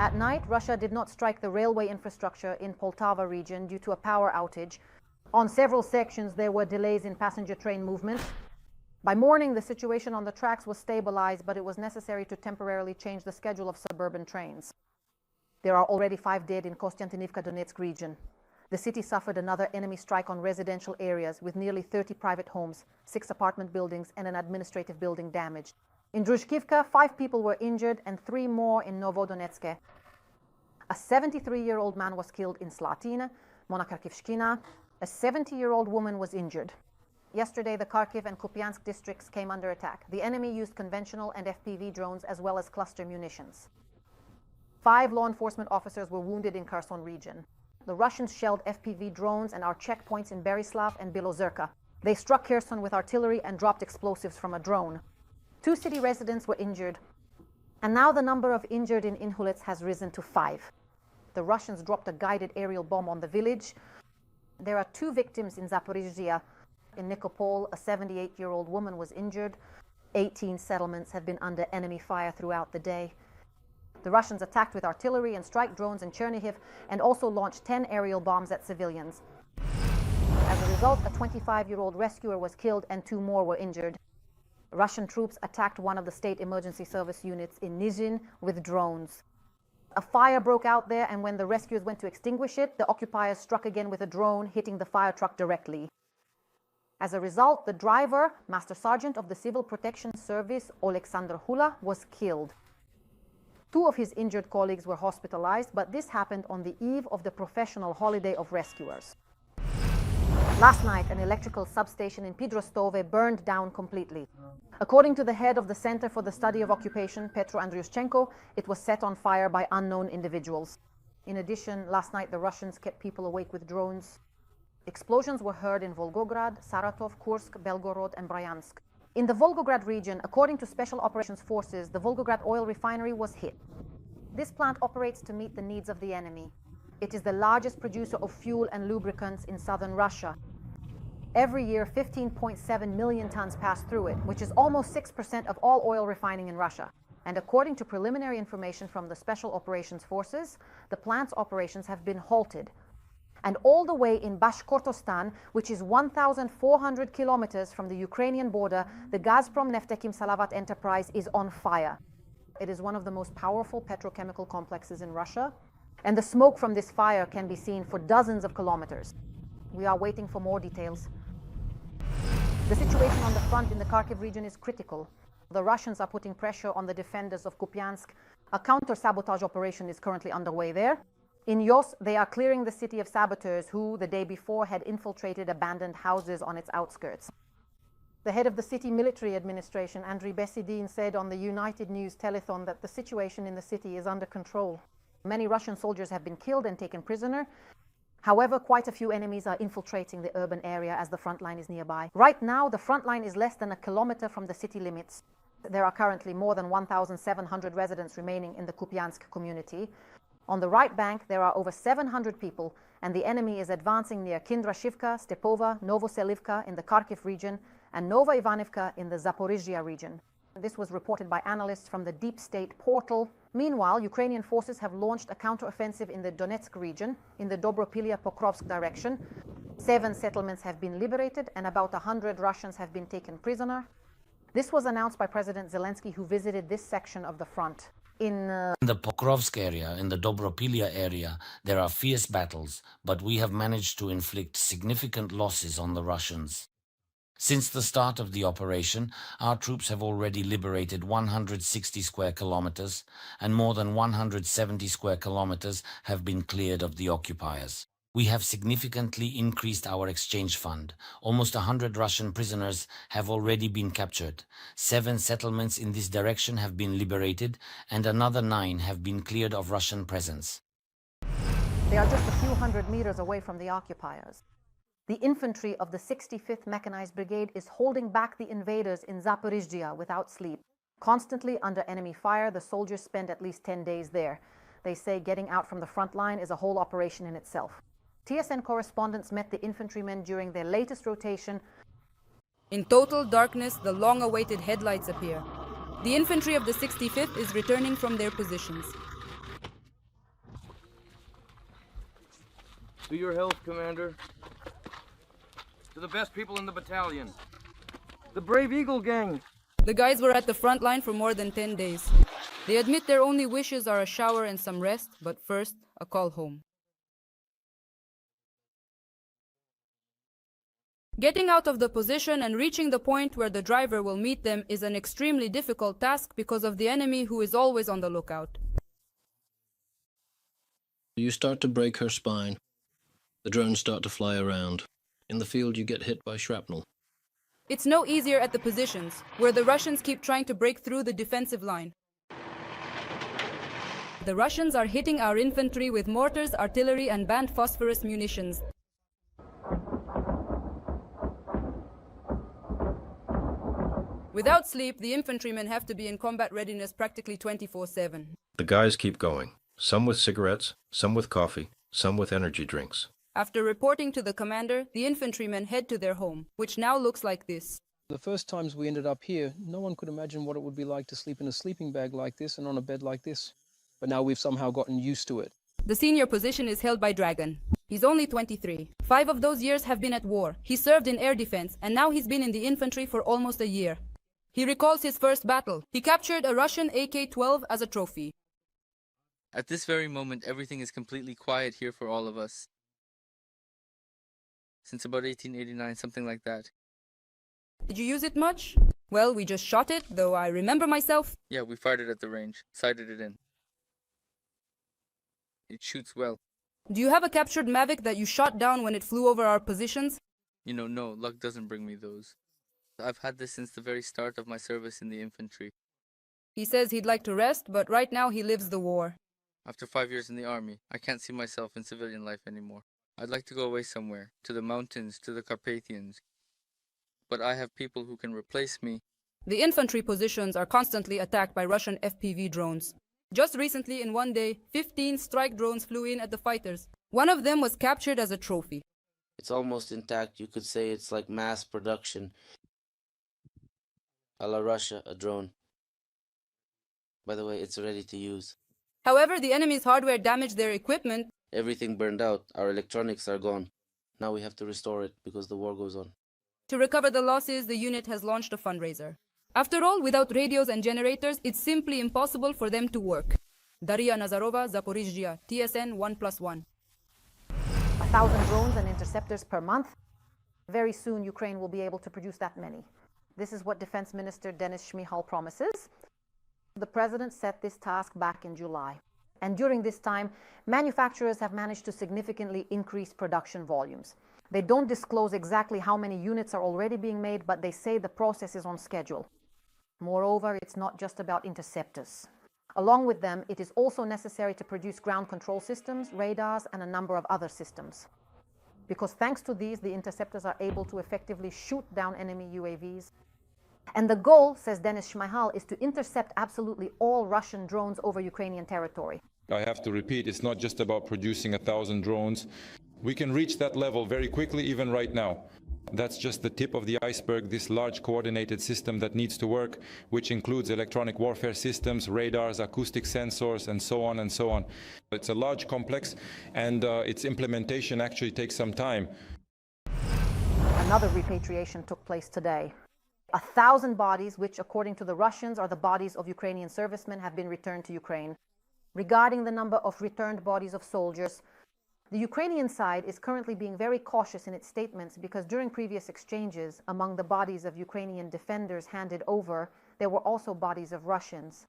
At night, Russia did not strike the railway infrastructure in Poltava region due to a power outage. On several sections, there were delays in passenger train movement. By morning, the situation on the tracks was stabilized, but it was necessary to temporarily change the schedule of suburban trains. There are already 5 dead in Kostiantynivka Donetsk region. The city suffered another enemy strike on residential areas with nearly 30 private homes, 6 apartment buildings, and an administrative building damaged. In Druzhkivka, 5 people were injured and 3 more in Novodonetsk. A 73-year-old man was killed in Slatina, Monakharkivshkina. A 70-year-old woman was injured. Yesterday, the Kharkiv and Kupiansk districts came under attack. The enemy used conventional and FPV drones as well as cluster munitions. 5 law enforcement officers were wounded in Kherson region. The Russians shelled FPV drones and our checkpoints in Berislav and Bilozerka. They struck Kherson with artillery and dropped explosives from a drone. 2 city residents were injured. And now the number of injured in Inhulets has risen to 5. The Russians dropped a guided aerial bomb on the village. There are 2 victims in Zaporizhzhia. In Nikopol, a 78-year-old woman was injured. 18 settlements have been under enemy fire throughout the day. The Russians attacked with artillery and strike drones in Chernihiv and also launched 10 aerial bombs at civilians. As a result, a 25-year-old rescuer was killed and 2 more were injured. Russian troops attacked one of the state emergency service units in Nizhyn with drones. A fire broke out there, and when the rescuers went to extinguish it, the occupiers struck again with a drone, hitting the fire truck directly. As a result, the driver, Master Sergeant of the Civil Protection Service, Alexander Hula, was killed. 2 of his injured colleagues were hospitalized, but this happened on the eve of the professional holiday of rescuers. Last night, an electrical substation in Pidrostove burned down completely. According to the head of the Center for the Study of Occupation, Petro Andriushchenko, it was set on fire by unknown individuals. In addition, last night the Russians kept people awake with drones. Explosions were heard in Volgograd, Saratov, Kursk, Belgorod, and Bryansk. In the Volgograd region, according to Special Operations Forces, the Volgograd oil refinery was hit. This plant operates to meet the needs of the enemy. It is the largest producer of fuel and lubricants in southern Russia. Every year, 15.7 million tons pass through it, which is almost 6% of all oil refining in Russia. And according to preliminary information from the Special Operations Forces, the plant's operations have been halted. And all the way in Bashkortostan, which is 1,400 kilometers from the Ukrainian border, the Gazprom Neftekhim Salavat enterprise is on fire. It is one of the most powerful petrochemical complexes in Russia, and the smoke from this fire can be seen for dozens of kilometers. We are waiting for more details. The situation on the front in the Kharkiv region is critical. The Russians are putting pressure on the defenders of Kupiansk. A counter-sabotage operation is currently underway there. In Yos, they are clearing the city of saboteurs who, the day before, had infiltrated abandoned houses on its outskirts. The head of the city military administration, Andriy Besidin, said on the United News telethon that the situation in the city is under control. Many Russian soldiers have been killed and taken prisoner. However, quite a few enemies are infiltrating the urban area as the front line is nearby. Right now, the front line is less than a kilometer from the city limits. There are currently more than 1,700 residents remaining in the Kupiansk community. On the right bank, there are over 700 people, and the enemy is advancing near Kindrashivka, Stepova, Novoselivka in the Kharkiv region, and Nova Ivanivka in the Zaporizhzhia region. This was reported by analysts from the Deep State portal. Meanwhile, Ukrainian forces have launched a counteroffensive in the Donetsk region, in the Dobropilya-Pokrovsk direction. 7 settlements have been liberated, and about 100 Russians have been taken prisoner. This was announced by President Zelensky, who visited this section of the front. In the Pokrovsk area, in the Dobropilya area, there are fierce battles, but we have managed to inflict significant losses on the Russians. Since the start of the operation, our troops have already liberated 160 square kilometers, and more than 170 square kilometers have been cleared of the occupiers. We have significantly increased our exchange fund. Almost 100 Russian prisoners have already been captured. 7 settlements in this direction have been liberated, and another 9 have been cleared of Russian presence. They are just a few hundred meters away from the occupiers. The infantry of the 65th Mechanized Brigade is holding back the invaders in Zaporizhzhia without sleep. Constantly under enemy fire, the soldiers spend at least 10 days there. They say getting out from the front line is a whole operation in itself. TSN correspondents met the infantrymen during their latest rotation. In total darkness, the long-awaited headlights appear. The infantry of the 65th is returning from their positions. To your health, Commander. To the best people in the battalion. The Brave Eagle Gang. The guys were at the front line for more than 10 days. They admit their only wishes are a shower and some rest, but first, a call home. Getting out of the position and reaching the point where the driver will meet them is an extremely difficult task because of the enemy who is always on the lookout. You start to break her spine. The drones start to fly around. In the field, you get hit by shrapnel. It's no easier at the positions, where the Russians keep trying to break through the defensive line. The Russians are hitting our infantry with mortars, artillery, and banned phosphorus munitions. Without sleep, the infantrymen have to be in combat readiness practically 24/7. The guys keep going. Some with cigarettes, some with coffee, some with energy drinks. After reporting to the commander, the infantrymen head to their home, which now looks like this. The first times we ended up here, no one could imagine what it would be like to sleep in a sleeping bag like this and on a bed like this. But now we've somehow gotten used to it. The senior position is held by Dragon. He's only 23. 5 of those years have been at war. He served in air defense, and now he's been in the infantry for almost a year. He recalls his first battle. He captured a Russian AK-12 as a trophy. At this very moment, everything is completely quiet here for all of us. Since about 1889, something like that. Did you use it much? Well, we just shot it, though I remember myself. Yeah, we fired it at the range, sighted it in. It shoots well. Do you have a captured Mavic that you shot down when it flew over our positions? You know, no, luck doesn't bring me those. I've had this since the very start of my service in the infantry. He says he'd like to rest, but right now he lives the war. After 5 years in the army, I can't see myself in civilian life anymore. I'd like to go away somewhere, to the mountains, to the Carpathians. But I have people who can replace me. The infantry positions are constantly attacked by Russian FPV drones. Just recently, in one day, 15 strike drones flew in at the fighters. One of them was captured as a trophy. It's almost intact. You could say it's like mass production. A la Russia, a drone. By the way, it's ready to use. However, the enemy's hardware damaged their equipment. Everything burned out. Our electronics are gone. Now we have to restore it because the war goes on. To recover the losses, the unit has launched a fundraiser. After all, without radios and generators, it's simply impossible for them to work. Daria Nazarova, Zaporizhzhia, TSN 1+1. 1,000 drones and interceptors per month. Very soon, Ukraine will be able to produce that many. This is what Defense Minister Denys Shmyhal promises. The president set this task back in July. And during this time, manufacturers have managed to significantly increase production volumes. They don't disclose exactly how many units are already being made, but they say the process is on schedule. Moreover, it's not just about interceptors. Along with them, it is also necessary to produce ground control systems, radars, and a number of other systems. Because thanks to these, the interceptors are able to effectively shoot down enemy UAVs. And the goal, says Denys Shmyhal, is to intercept absolutely all Russian drones over Ukrainian territory. I have to repeat, it's not just about producing 1,000 drones. We can reach that level very quickly, even right now. That's just the tip of the iceberg, this large coordinated system that needs to work, which includes electronic warfare systems, radars, acoustic sensors, and so on and so on. It's a large complex, and its implementation actually takes some time. Another repatriation took place today. 1,000 bodies, which according to the Russians are the bodies of Ukrainian servicemen, have been returned to Ukraine. Regarding the number of returned bodies of soldiers, the Ukrainian side is currently being very cautious in its statements because during previous exchanges, among the bodies of Ukrainian defenders handed over, there were also bodies of Russians.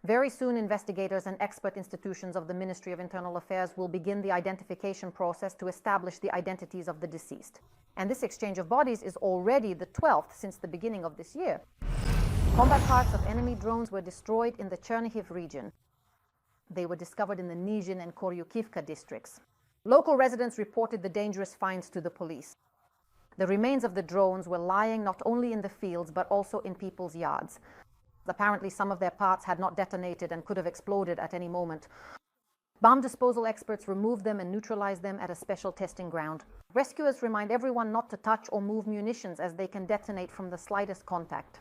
Very soon, investigators and expert institutions of the Ministry of Internal Affairs will begin the identification process to establish the identities of the deceased. And this exchange of bodies is already the 12th since the beginning of this year. Combat parts of enemy drones were destroyed in the Chernihiv region. They were discovered in the Nizhyn and Koryukivka districts. Local residents reported the dangerous finds to the police. The remains of the drones were lying not only in the fields, but also in people's yards. Apparently, some of their parts had not detonated and could have exploded at any moment. Bomb disposal experts removed them and neutralized them at a special testing ground. Rescuers remind everyone not to touch or move munitions as they can detonate from the slightest contact.